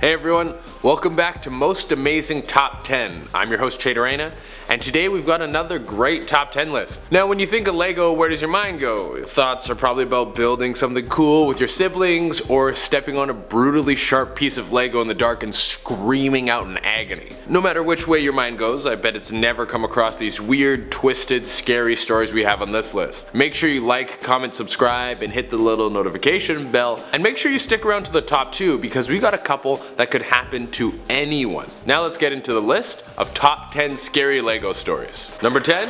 Hey everyone, welcome back to Most Amazing Top 10. I'm your host Chaderena, and today we've got another great top 10 list. Now when you think of Lego, where does your mind go? Thoughts are probably about building something cool with your siblings, or stepping on a brutally sharp piece of Lego in the dark and screaming out in agony. No matter which way your mind goes, I bet it's never come across these weird, twisted, scary stories we have on this list. Make sure you like, comment, subscribe, and hit the little notification bell, and make sure you stick around to the top 2 because we got a couple that could happen to anyone. Now let's get into the list of top 10 scary Lego stories. Number 10,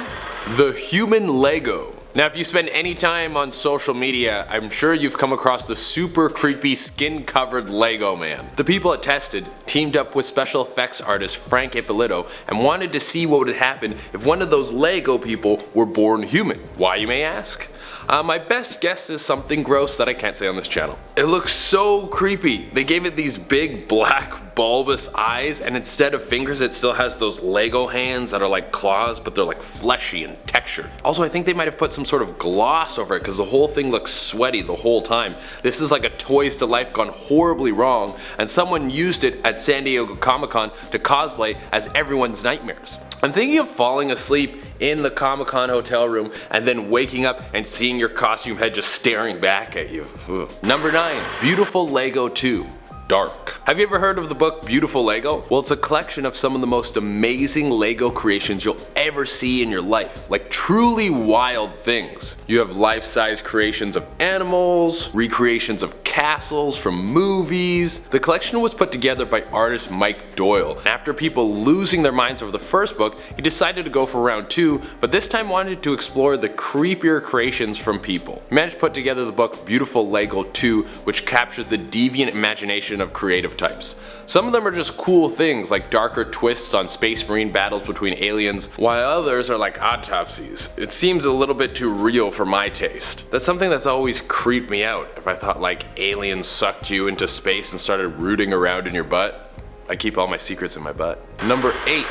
the human Lego. Now if you spend any time on social media, I'm sure you've come across the super creepy skin-covered Lego man. The people at Tested teamed up with special effects artist Frank Ippolito and wanted to see what would happen if one of those Lego people were born human. Why, you may ask? My best guess is something gross that I can't say on this channel. It looks so creepy. They gave it these big black bulbous eyes, and instead of fingers it still has those Lego hands that are like claws, but they're like fleshy and textured. Also, I think they might have put some sort of gloss over it because the whole thing looks sweaty the whole time. This is like a Toys to Life gone horribly wrong, and someone used it at San Diego Comic-Con to cosplay as everyone's nightmares. I'm thinking of falling asleep in the Comic-Con hotel room and then waking up and seeing your costume head just staring back at you. Ugh. Number 9, Beautiful Lego 2. Dark. Have you ever heard of the book Beautiful Lego? Well, it's a collection of some of the most amazing Lego creations you'll ever see in your life. Like truly wild things. You have life-size creations of animals, recreations of castles from movies. The collection was put together by artist Mike Doyle. After people losing their minds over the first book, he decided to go for round 2, but this time wanted to explore the creepier creations from people. He managed to put together the book Beautiful Lego 2, which captures the deviant imagination of creative types. Some of them are just cool things like darker twists on space marine battles between aliens, while others are like autopsies. It seems a little bit too real for my taste. That's something that's always creeped me out. If I thought like aliens sucked you into space and started rooting around in your butt. I keep all my secrets in my butt. Number 8.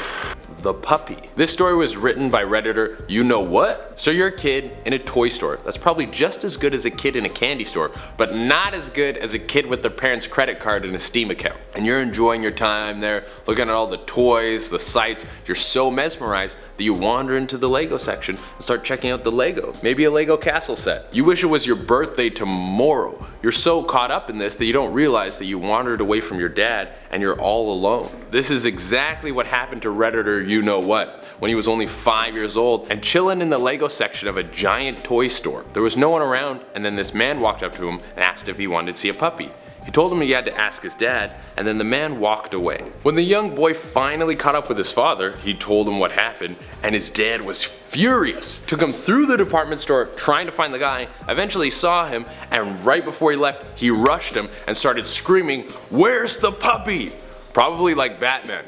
The Puppy. This story was written by Redditor You Know What? So you're a kid in a toy store that's probably just as good as a kid in a candy store, but not as good as a kid with their parents' credit card and a Steam account. And you're enjoying your time there, looking at all the toys, the sights. You're so mesmerized that you wander into the Lego section and start checking out the Lego. Maybe a Lego castle set. You wish it was your birthday tomorrow. You're so caught up in this that you don't realize that you wandered away from your dad and you're all alone. This is exactly what happened to Redditor You Know What when he was only 5 years old and chilling in the Lego section of a giant toy store. There was no one around, and then this man walked up to him and asked if he wanted to see a puppy. He told him he had to ask his dad, and then the man walked away. When the young boy finally caught up with his father, he told him what happened, and his dad was furious. Took him through the department store trying to find the guy, eventually saw him, and right before he left, he rushed him and started screaming, "Where's the puppy?" Probably like Batman.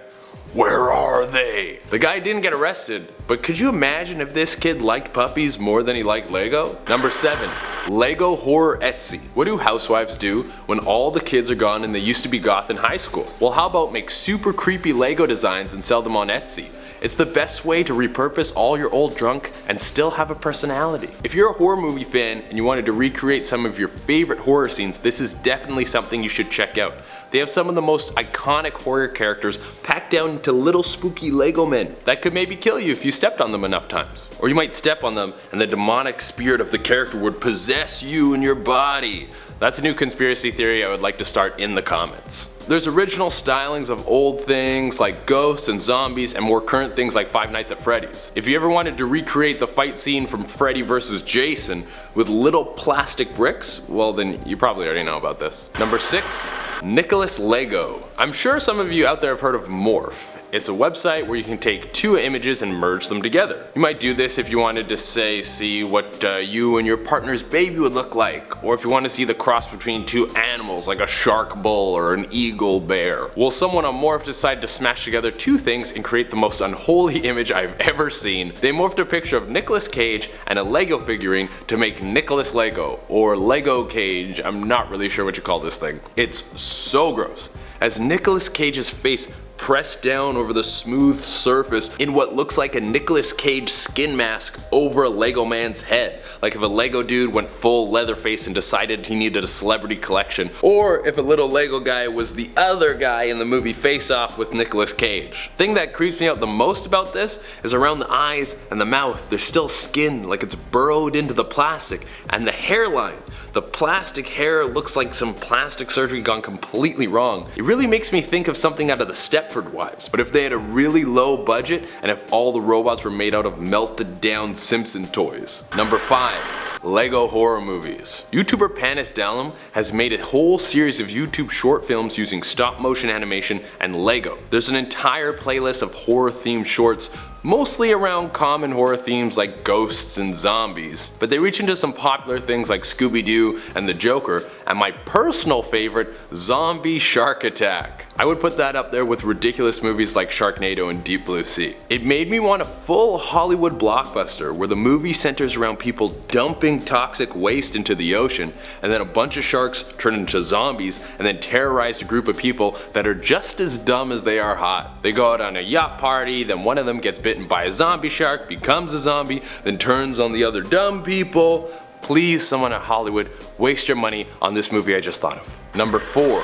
Where are they? The guy didn't get arrested, but could you imagine if this kid liked puppies more than he liked Lego? Number 7. Lego Horror Etsy. What do housewives do when all the kids are gone and they used to be goth in high school? Well, how about make super creepy Lego designs and sell them on Etsy? It's the best way to repurpose all your old junk and still have a personality. If you're a horror movie fan and you wanted to recreate some of your favorite horror scenes, this is definitely something you should check out. They have some of the most iconic horror characters packed down into little spooky Lego men that could maybe kill you if you stepped on them enough times. Or you might step on them and the demonic spirit of the character would possess you and your body. That's a new conspiracy theory I would like to start in the comments. There's original stylings of old things like ghosts and zombies, and more current things like Five Nights at Freddy's. If you ever wanted to recreate the fight scene from Freddy vs. Jason with little plastic bricks, well then you probably already know about this. Number 6. NICOLAS Lego. I'm sure some of you out there have heard of Morph. It's a website where you can take 2 images and merge them together. You might do this if you wanted to see what you and your partner's baby would look like, or if you want to see the cross between 2 animals like a shark bull or an eagle bear. Well, someone on Morph decided to smash together 2 things and create the most unholy image I've ever seen. They morphed a picture of Nicolas Cage and a Lego figurine to make NICOLAS Lego, or Lego Cage. I'm not really sure what you call this thing. It's so gross, as Nicolas Cage's face pressed down over the smooth surface in what looks like a Nicolas Cage skin mask over a Lego man's head. Like if a Lego dude went full Leatherface and decided he needed a celebrity collection, or if a little Lego guy was the other guy in the movie Face Off with Nicolas Cage. The thing that creeps me out the most about this is around the eyes and the mouth. There's still skin, like it's burrowed into the plastic, and the hairline. The plastic hair looks like some plastic surgery gone completely wrong. It really makes me think of something out of the Stepford Wives, but if they had a really low budget and if all the robots were made out of melted down Simpson toys. Number 5. Lego horror movies. YouTuber Panis Dallam has made a whole series of YouTube short films using stop motion animation and Lego. There's an entire playlist of horror themed shorts, mostly around common horror themes like ghosts and zombies, but they reach into some popular things like Scooby-Doo and the Joker, and my personal favorite, Zombie Shark Attack. I would put that up there with ridiculous movies like Sharknado and Deep Blue Sea. It made me want a full Hollywood blockbuster where the movie centers around people dumping toxic waste into the ocean, and then a bunch of sharks turn into zombies and then terrorize a group of people that are just as dumb as they are hot. They go out on a yacht party, then one of them gets bitten by a zombie shark, becomes a zombie, then turns on the other dumb people. Please, someone at Hollywood, waste your money on this movie I just thought of. Number 4.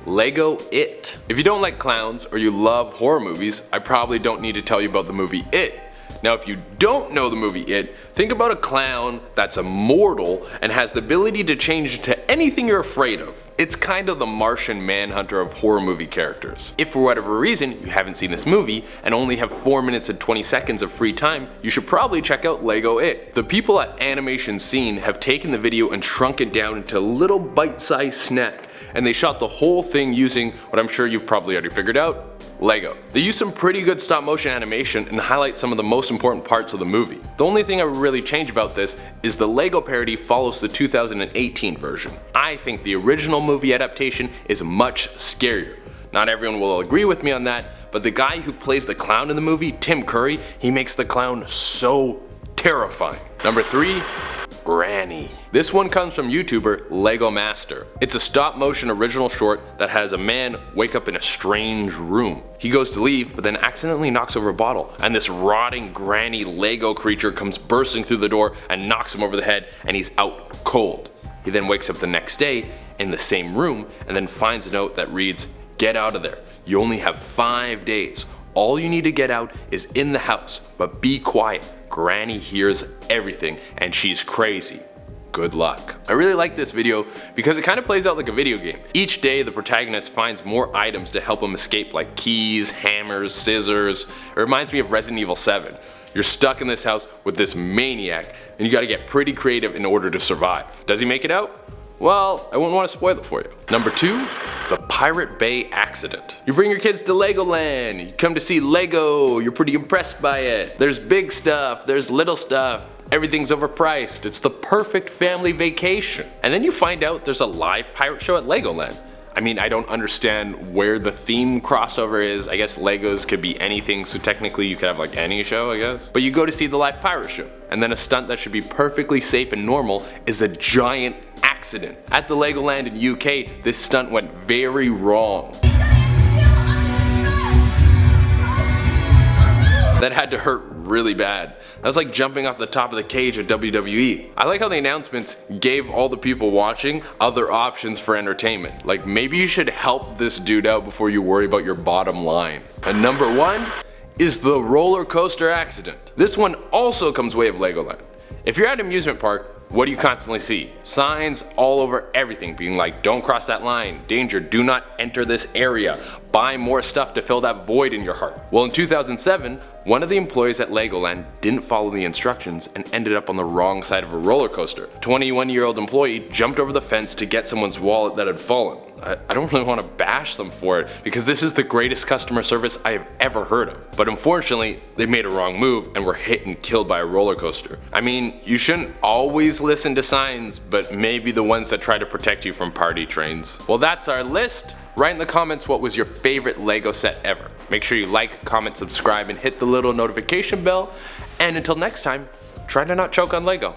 Lego It. If you don't like clowns or you love horror movies, I probably don't need to tell you about the movie It. Now if you don't know the movie It, think about a clown that's immortal and has the ability to change into anything you're afraid of. It's kind of the Martian Manhunter of horror movie characters. If for whatever reason you haven't seen this movie and only have 4 minutes and 20 seconds of free time, you should probably check out Lego It. The people at Animation Scene have taken the video and shrunk it down into a little bite-sized snack, and they shot the whole thing using what I'm sure you've probably already figured out, Lego. They use some pretty good stop motion animation and highlight some of the most important parts of the movie. The only thing I would really change about this is the Lego parody follows the 2018 version. I think the original movie adaptation is much scarier. Not everyone will agree with me on that, but the guy who plays the clown in the movie, Tim Curry, he makes the clown so terrifying. Number 3. Granny. This one comes from YouTuber Lego Master. It's a stop motion original short that has a man wake up in a strange room. He goes to leave but then accidentally knocks over a bottle, and this rotting granny Lego creature comes bursting through the door and knocks him over the head, and he's out cold. He then wakes up the next day in the same room and then finds a note that reads, "Get out of there. You only have 5 days. All you need to get out is in the house, but be quiet. Granny hears everything and she's crazy. Good luck." I really like this video because it kind of plays out like a video game. Each day the protagonist finds more items to help him escape, like keys, hammers, scissors. It reminds me of Resident Evil 7. You're stuck in this house with this maniac and you gotta get pretty creative in order to survive. Does he make it out? Well, I wouldn't want to spoil it for you. Number 2. The Pirate Bay Accident. You bring your kids to Legoland, you come to see Lego, you're pretty impressed by it. There's big stuff, there's little stuff, everything's overpriced, it's the perfect family vacation. And then you find out there's a live pirate show at Legoland. I mean, I don't understand where the theme crossover is. I guess Legos could be anything, so technically you could have like any show, I guess. But you go to see the live pirate show, and then a stunt that should be perfectly safe and normal is a giant accident. At the Legoland in UK, this stunt went very wrong. That had to hurt really bad. That was like jumping off the top of the cage at WWE. I like how the announcements gave all the people watching other options for entertainment. Like, maybe you should help this dude out before you worry about your bottom line. And number 1 is the roller coaster accident. This one also comes way of Legoland. If you're at an amusement park, what do you constantly see? Signs all over everything being like, don't cross that line, danger, do not enter this area, buy more stuff to fill that void in your heart. Well, in 2007, one of the employees at Legoland didn't follow the instructions and ended up on the wrong side of a roller coaster. 21-year-old employee jumped over the fence to get someone's wallet that had fallen. I don't really want to bash them for it because this is the greatest customer service I have ever heard of. But unfortunately, they made a wrong move and were hit and killed by a roller coaster. I mean, you shouldn't always listen to signs, but maybe the ones that try to protect you from party trains. Well, that's our list. Write in the comments what was your favorite Lego set ever. Make sure you like, comment, subscribe, and hit the little notification bell. And until next time, try to not choke on Lego.